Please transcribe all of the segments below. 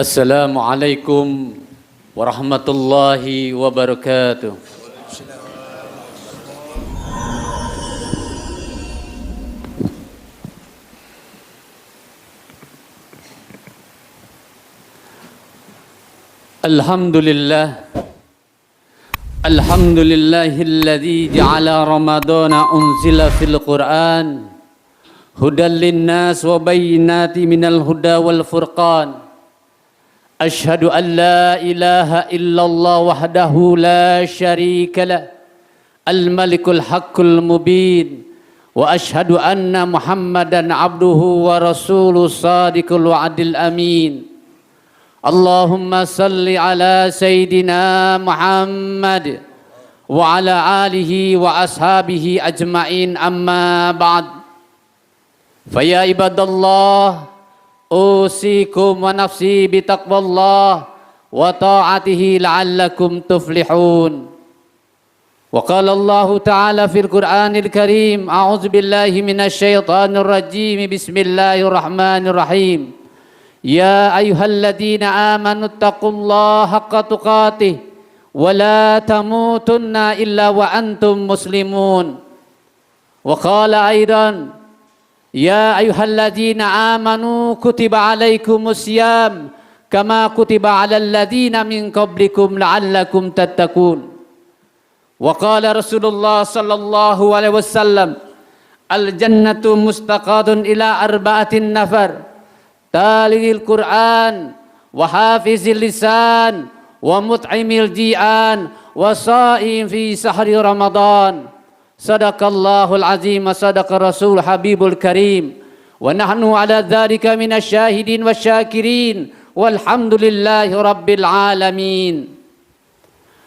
Assalamualaikum warahmatullahi wabarakatuh. Alhamdulillahilladzi ja'ala ramadana unzila fil Qur'an hudan linnas wa bayyinatin minal huda wal furqan. Ashhadu an la ilaha illallah wahdahu la syarika lah al-malikul haqqul mubin wa ashhadu anna Muhammadan abduhu wa rasuluh sadiqul wa'dil amin. Allahumma salli ala Sayyidina Muhammad wa ala alihi wa ashabihi ajma'in, amma ba'd. Faya ibadallah, usikum wa nafsi bitaqwallah wa ta'atihi la'allakum tuflihun. Wa qala Allah ta'ala fil Qur'anil Karim, a'udzu billahi minasy syaithanir rajim, bismillahirrahmanirrahim. Ya ayyuhalladzina amanu taqullaha haqqa tuqatih wa la tamutunna illa wa antum muslimun. Wa qala aidan, ya ayyuhalladzina amanu kutiba alaikumus syiyam kama kutiba alal ladzina min qablikum la'allakum tattaqun. Wa qala Rasulullah sallallahu alaihi wasallam, al jannatu mustaqadun ila arba'atin nafar, talil Qur'an wa hafizil lisan wa mut'imil ji'an wa sha'im fi sahri Ramadan. Sadaqallahul azim wa sadaqa rasul habibul karim wa nahnu ala dzalika minasyahidin wasyakirin walhamdulillahi rabbil alamin.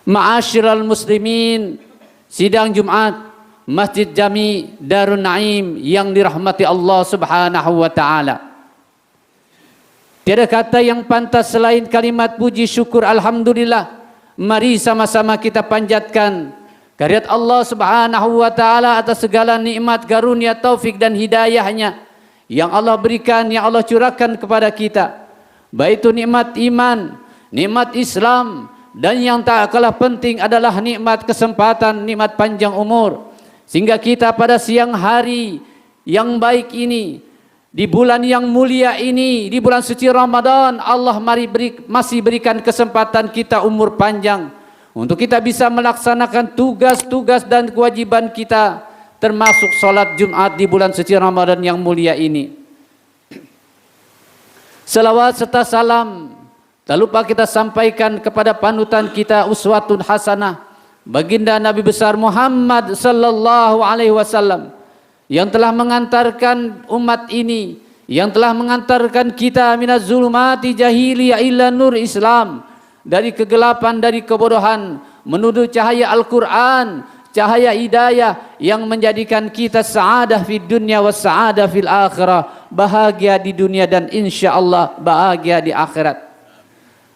Ma'asyiral muslimin, sidang Jumat Masjid Jami Darun Naim yang dirahmati Allah Subhanahu wa taala. Tiada kata yang pantas selain kalimat puji syukur alhamdulillah. Mari sama-sama kita panjatkan kehadirat Allah Subhanahu wa taala atas segala nikmat, karunia, taufik dan hidayahnya yang Allah berikan, yang Allah curahkan kepada kita. Baik itu nikmat iman, nikmat Islam, dan yang tak kalah penting adalah nikmat kesempatan, nikmat panjang umur. Sehingga kita pada siang hari yang baik ini, di bulan yang mulia ini, di bulan suci Ramadan, Allah masih berikan kesempatan kita umur panjang untuk kita bisa melaksanakan tugas-tugas dan kewajiban kita, termasuk sholat Jumat di bulan suci Ramadan yang mulia ini. Salawat serta salam tak lupa kita sampaikan kepada panutan kita, uswatun hasanah, baginda Nabi besar Muhammad sallallahu alaihi wasallam, yang telah mengantarkan umat ini, yang telah mengantarkan kita minaz zulumati jahiliyah ila nur Islam, dari kegelapan, dari kebodohan menuju cahaya Al-Quran, cahaya hidayah yang menjadikan kita sa'adah fid dunya wa sa'adah fil akhirah, bahagia di dunia dan insyaallah bahagia di akhirat.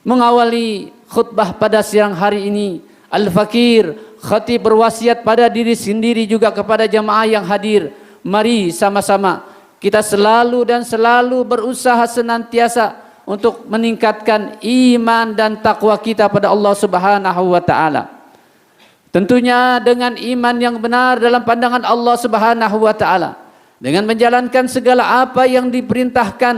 Mengawali khutbah pada siang hari ini, Al-Fakir Khatib berwasiat pada diri sendiri juga kepada jamaah yang hadir. Mari sama-sama kita selalu berusaha senantiasa untuk meningkatkan iman dan takwa kita pada Allah Subhanahu wa taala. Tentunya dengan iman yang benar dalam pandangan Allah Subhanahu wa taala, dengan menjalankan segala apa yang diperintahkan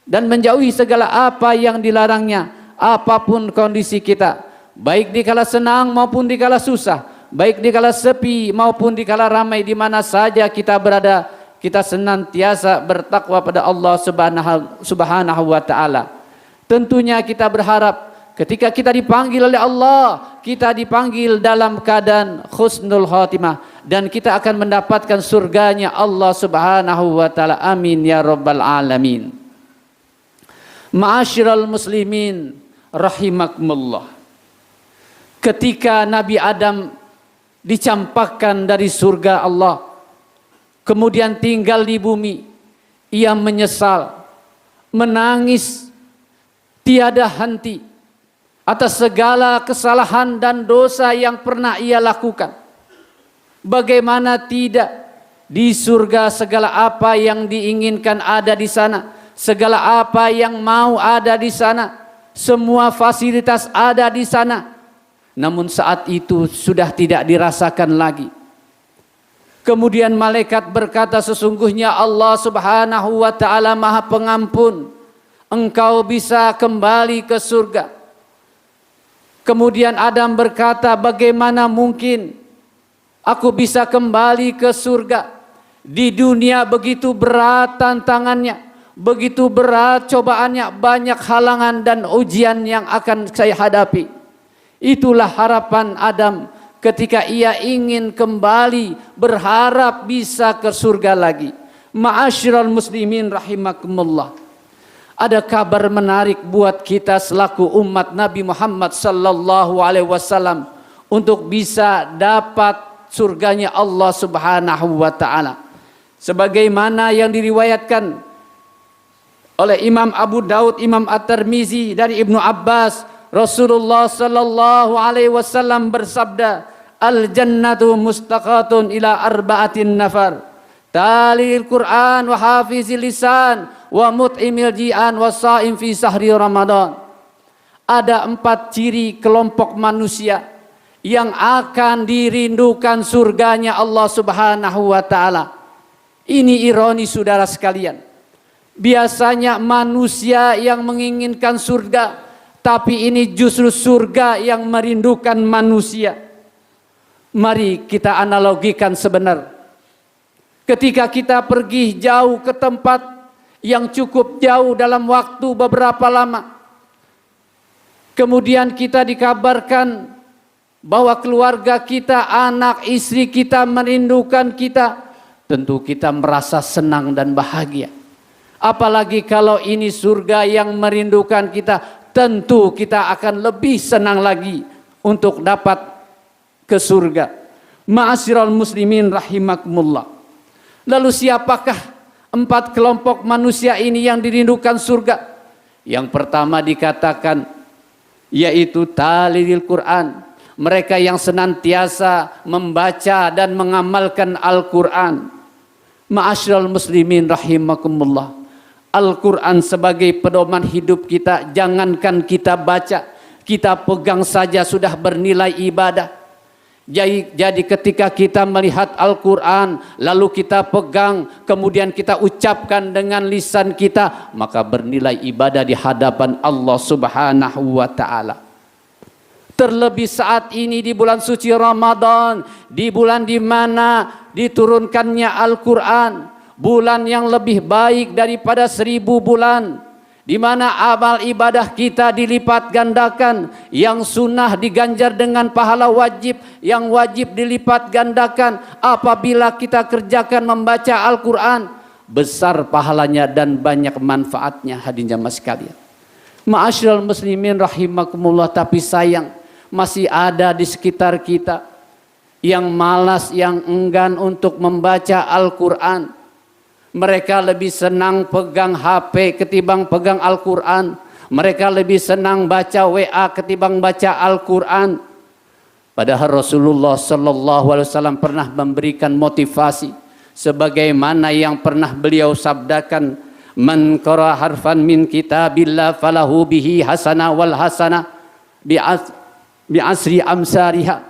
dan menjauhi segala apa yang dilarangnya, apapun kondisi kita, baik dikala senang maupun dikala susah, baik dikala sepi maupun dikala ramai, di mana saja kita berada, kita senantiasa bertakwa pada Allah Subhanahu wa taala. Tentunya kita berharap ketika kita dipanggil oleh Allah, kita dipanggil dalam keadaan husnul khatimah dan kita akan mendapatkan surganya Allah Subhanahu wa taala. Amin ya rabbal alamin. Ma'asyiral muslimin rahimakumullah. Ketika Nabi Adam dicampakkan dari surga Allah, kemudian tinggal di bumi, ia menyesal, menangis tiada henti atas segala kesalahan dan dosa yang pernah ia lakukan. Bagaimana tidak, di surga segala apa yang diinginkan ada di sana. segala apa yang mau ada di sana, semua fasilitas ada di sana. Namun saat itu sudah tidak dirasakan lagi. Kemudian malaikat berkata, sesungguhnya Allah Subhanahu wa taala Maha Pengampun, engkau bisa kembali ke surga. Kemudian Adam berkata, bagaimana mungkin aku bisa kembali ke surga? Di dunia begitu berat tantangannya, begitu berat cobaannya, banyak halangan dan ujian yang akan saya hadapi. Itulah harapan Adam ketika ia ingin kembali, berharap bisa ke surga lagi. Ma'asyiral muslimin rahimakumullah. Ada kabar menarik buat kita selaku umat Nabi Muhammad sallallahu alaihi wasallam untuk bisa dapat surganya Allah Subhanahu wa taala. Sebagaimana yang diriwayatkan oleh Imam Abu Daud, Imam At-Tirmizi dari Ibnu Abbas, Rasulullah sallallahu alaihi wasallam bersabda, "Al-jannatu mustaqatun ila arba'atin nafar. Talil Quran wa hafizil lisan wa mut'imil ji'an wa sha'im fi sahri Ramadan." Ada 4 ciri kelompok manusia yang akan dirindukan surganya Allah Subhanahu wa taala. Ini ironi saudara sekalian. Biasanya manusia yang menginginkan surga, tapi ini justru surga yang merindukan manusia. Mari kita analogikan sebenar. Ketika kita pergi jauh ke tempat yang cukup jauh dalam waktu beberapa lama, kemudian kita dikabarkan bahwa keluarga kita, anak, istri kita merindukan kita, tentu kita merasa senang dan bahagia. Apalagi kalau ini surga yang merindukan kita, tentu kita akan lebih senang lagi untuk dapat ke surga. Ma'asyiral muslimin rahimakumullah. Lalu siapakah 4 kelompok manusia ini yang dirindukan surga? Yang pertama dikatakan yaitu talil Quran. Mereka yang senantiasa membaca dan mengamalkan Al-Quran. Ma'asyiral muslimin rahimakumullah. Al-Quran sebagai pedoman hidup kita, jangankan kita baca, kita pegang saja sudah bernilai ibadah. Jadi ketika kita melihat Al-Quran, lalu kita pegang, kemudian kita ucapkan dengan lisan kita, maka bernilai ibadah di hadapan Allah Subhanahu wa ta'ala. Terlebih saat ini di bulan suci Ramadan, di bulan di mana diturunkannya Al-Quran, bulan yang lebih baik daripada 1000 bulan, di mana amal ibadah kita dilipat gandakan, yang sunnah diganjar dengan pahala wajib, yang wajib dilipat gandakan apabila kita kerjakan membaca Al-Quran, besar pahalanya dan banyak manfaatnya. Hadirin jamaah sekalian, ma'asyiral muslimin rahimakumullah, tapi sayang masih ada di sekitar kita yang malas, yang enggan untuk membaca Al-Quran. Mereka lebih senang pegang HP ketimbang pegang Al-Quran. Mereka lebih senang baca WA ketimbang baca Al-Quran. Padahal Rasulullah sallallahu alaihi wasallam pernah memberikan motivasi sebagaimana yang pernah beliau sabdakan, "Man qara harfan min kitabillah falahu bihi hasanah wal hasanah bi'asri amsariha."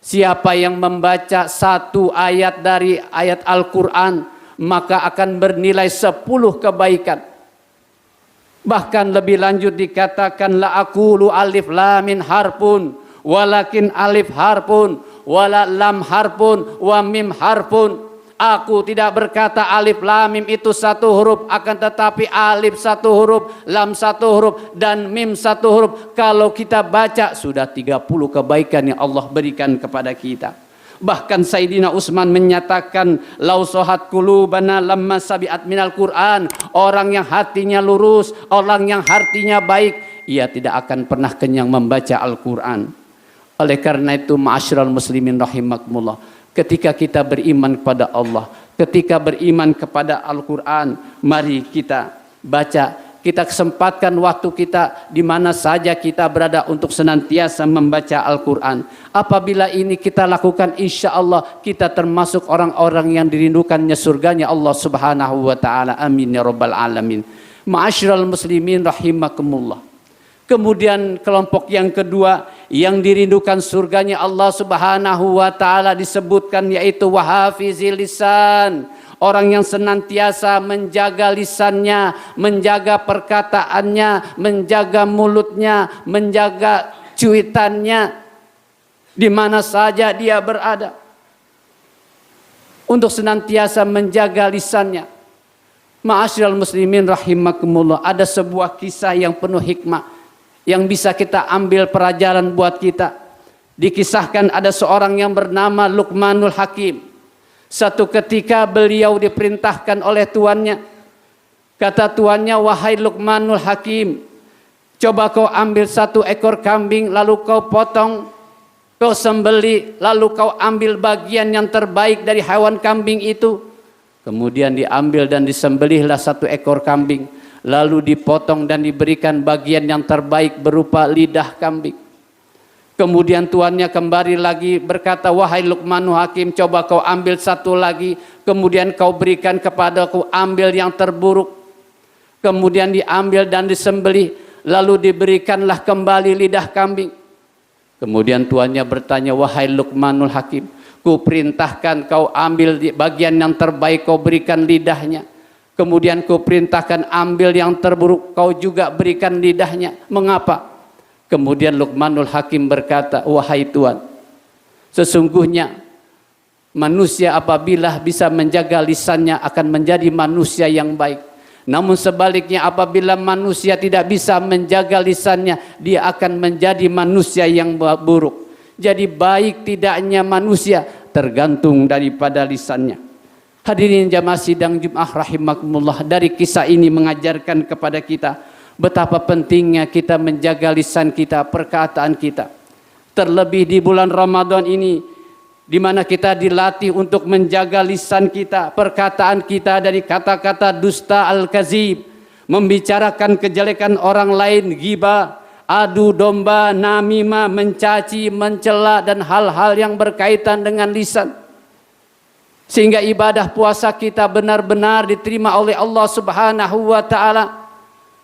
Siapa yang membaca 1 ayat dari ayat Al-Quran, maka akan bernilai 10 kebaikan. Bahkan lebih lanjut dikatakan, la aqulu alif lam min harpun walakin alif harpun wala lam harpun wa mim harpun. Aku tidak berkata alif lam mim itu 1 huruf, akan tetapi alif 1 huruf, lam 1 huruf, dan mim 1 huruf. Kalau kita baca sudah 30 kebaikan yang Allah berikan kepada kita. Bahkan Sayyidina Utsman menyatakan, lau sohat qulubana lamma sabiat minal Qur'an. Orang yang hatinya lurus, orang yang hatinya baik, ia tidak akan pernah kenyang membaca Al-Quran. Oleh karena itu, ma'asyiral muslimin rahimakumullah, ketika kita beriman kepada Allah, ketika beriman kepada Al-Quran, mari kita baca kita kesempatkan waktu kita di mana saja kita berada untuk senantiasa membaca Al-Quran. Apabila ini kita lakukan, insya Allah kita termasuk orang-orang yang dirindukannya surganya Allah Subhanahu wa Ta'ala. Amin ya Rabbal Alamin. Ma'asyiral muslimin rahimakumullah. Kemudian kelompok yang kedua yang dirindukan surganya Allah Subhanahu wa Ta'ala disebutkan, yaitu wahafizil lisan. Orang yang senantiasa menjaga lisannya, menjaga perkataannya, menjaga mulutnya, menjaga cuitannya di mana saja dia berada. Untuk senantiasa menjaga lisannya. Ma'asyiral muslimin rahimakumullah, ada sebuah kisah yang penuh hikmah yang bisa kita ambil pelajaran buat kita. Dikisahkan ada seorang yang bernama Luqmanul Hakim. Satu ketika beliau diperintahkan oleh tuannya. Kata tuannya, wahai Luqmanul Hakim, coba kau ambil 1 ekor kambing, lalu kau potong, kau sembeli, lalu kau ambil bagian yang terbaik dari hewan kambing itu. Kemudian diambil dan disembelihlah 1 ekor kambing, lalu dipotong dan diberikan bagian yang terbaik berupa lidah kambing. Kemudian tuannya kembali lagi berkata, wahai Luqmanul Hakim, coba kau ambil 1 lagi, kemudian kau berikan kepadaku, ambil yang terburuk. Kemudian diambil dan disembelih, lalu diberikanlah kembali lidah kambing. Kemudian tuannya bertanya, wahai Luqmanul Hakim, ku perintahkan kau ambil bagian yang terbaik, kau berikan lidahnya. Kemudian ku perintahkan ambil yang terburuk, kau juga berikan lidahnya. Mengapa? Kemudian Luqmanul Hakim berkata, wahai Tuan, sesungguhnya manusia apabila bisa menjaga lisannya akan menjadi manusia yang baik. Namun sebaliknya apabila manusia tidak bisa menjaga lisannya, dia akan menjadi manusia yang buruk. Jadi baik tidaknya manusia tergantung daripada lisannya. Hadirin jamaah sidang Jumat rahimakumullah, dari kisah ini mengajarkan kepada kita betapa pentingnya kita menjaga lisan kita, perkataan kita. Terlebih di bulan Ramadan ini, di mana kita dilatih untuk menjaga lisan kita, perkataan kita dari kata-kata dusta al-kazib, membicarakan kejelekan orang lain, ghibah, adu domba, namimah, mencaci, mencela, dan hal-hal yang berkaitan dengan lisan. Sehingga ibadah puasa kita benar-benar diterima oleh Allah Subhanahu wa Ta'ala.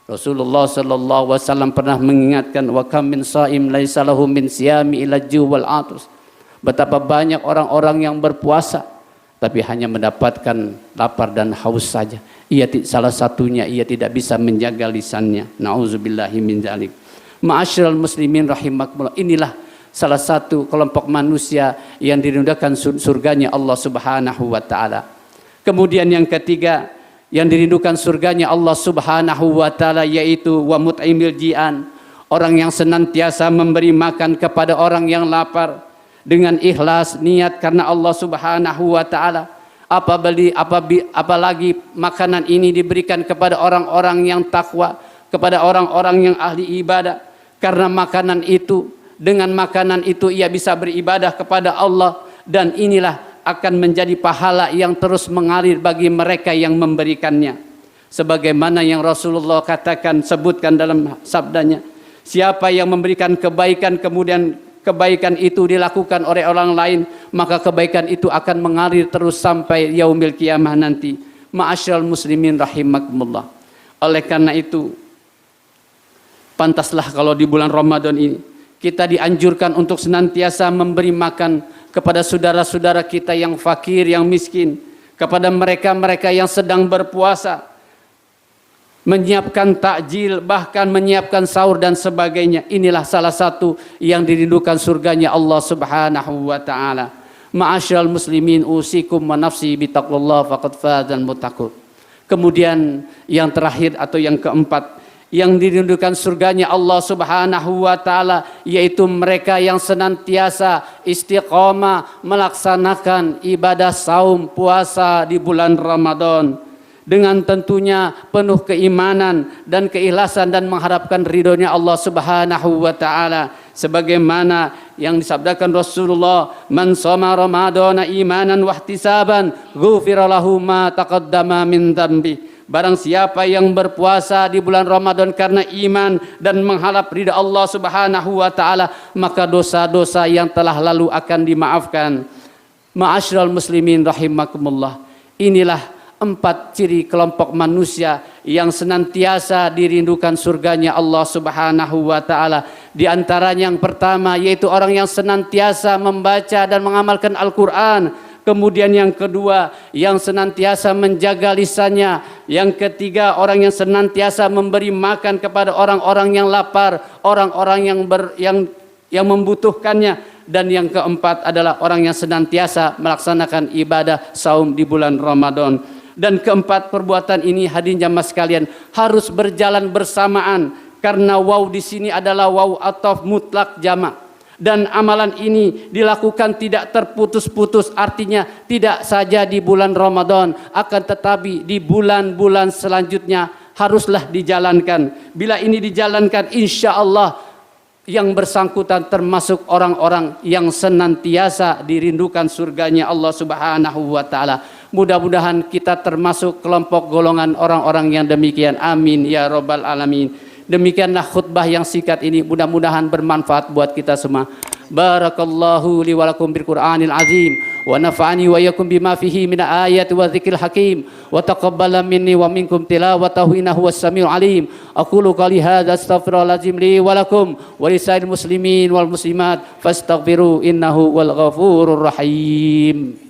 Rasulullah sallallahu alaihi wasallam pernah mengingatkan, wa kam min shaim laisa lahu min siyami illa juwal atus. Betapa banyak orang-orang yang berpuasa tapi hanya mendapatkan lapar dan haus saja. Salah satunya ia tidak bisa menjaga lisannya. Nauzubillahi min dzalik. Ma'asyiral muslimin rahimakumullah. Inilah salah satu kelompok manusia yang dirindukan surganya Allah Subhanahu wa Ta'ala. Kemudian yang ketiga yang dirindukan surganya Allah Subhanahu wa Ta'ala, yaitu wa mut'imil ji'an, orang yang senantiasa memberi makan kepada orang yang lapar dengan ikhlas niat karena Allah Subhanahu wa Ta'ala. Apalagi makanan ini diberikan kepada orang-orang yang takwa, kepada orang-orang yang ahli ibadah, karena makanan itu, dengan makanan itu ia bisa beribadah kepada Allah, dan inilah akan menjadi pahala yang terus mengalir bagi mereka yang memberikannya. Sebagaimana yang Rasulullah katakan, sebutkan dalam sabdanya, siapa yang memberikan kebaikan kemudian kebaikan itu dilakukan oleh orang lain, maka kebaikan itu akan mengalir terus sampai yaumil kiamah nanti. Ma'asyiral muslimin rahimakumullah. Oleh karena itu, pantaslah kalau di bulan Ramadan ini kita dianjurkan untuk senantiasa memberi makan kepada saudara-saudara kita yang fakir, yang miskin, kepada mereka-mereka yang sedang berpuasa, menyiapkan takjil, bahkan menyiapkan sahur dan sebagainya. Inilah salah satu yang dirindukan surganya Allah Subhanahu wa Ta'ala. Ma'asyiral muslimin, usikum wa nafsi bitaqwallah faqad fazal muttaqun. Kemudian yang terakhir atau yang keempat yang dirindukan surganya Allah Subhanahu wa Ta'ala, yaitu mereka yang senantiasa istiqomah melaksanakan ibadah saum puasa di bulan Ramadan dengan tentunya penuh keimanan dan keikhlasan dan mengharapkan ridhonya Allah Subhanahu wa Ta'ala, sebagaimana yang disabdakan Rasulullah, man shoma ramadhana imanan wahtisaban ghufira lahu ma taqaddama min dzambi. Barang siapa yang berpuasa di bulan Ramadan karena iman dan mengharap ridha Allah Subhanahu wa taala, maka dosa-dosa yang telah lalu akan dimaafkan. Ma'asyiral muslimin rahimakumullah. Inilah 4 ciri kelompok manusia yang senantiasa dirindukan surganya Allah Subhanahu wa taala. Di antaranya yang pertama yaitu orang yang senantiasa membaca dan mengamalkan Al-Qur'an. Kemudian yang kedua, yang senantiasa menjaga lisannya. Yang ketiga, orang yang senantiasa memberi makan kepada orang-orang yang lapar, orang-orang yang membutuhkannya. Dan yang keempat adalah orang yang senantiasa melaksanakan ibadah saum di bulan Ramadan. Dan keempat perbuatan ini hadirin jamaah sekalian harus berjalan bersamaan, karena waw di sini adalah waw ataf mutlak jamak. Dan amalan ini dilakukan tidak terputus-putus, artinya tidak saja di bulan Ramadan, akan tetapi di bulan-bulan selanjutnya haruslah dijalankan. Bila ini dijalankan, insya Allah yang bersangkutan termasuk orang-orang yang senantiasa dirindukan surganya Allah Subhanahu wa taala. Mudah-mudahan kita termasuk kelompok golongan orang-orang yang demikian. Amin ya rabbal alamin. Demikianlah khutbah yang singkat ini, mudah-mudahan bermanfaat buat kita semua. Barakallahu li wa lakum bil Qur'anil azim wa nafa'ani wa iyyakum bima fihi min ayati wa dzikril hakim wa taqabbala minni wa minkum tilawatahu innahu was-sami'ul alim. Aqulu qali hadza astaghfirullahalazim li wa lakum wa lisairil muslimin wal muslimat fastaghfiru innahu wal ghafurur rahim.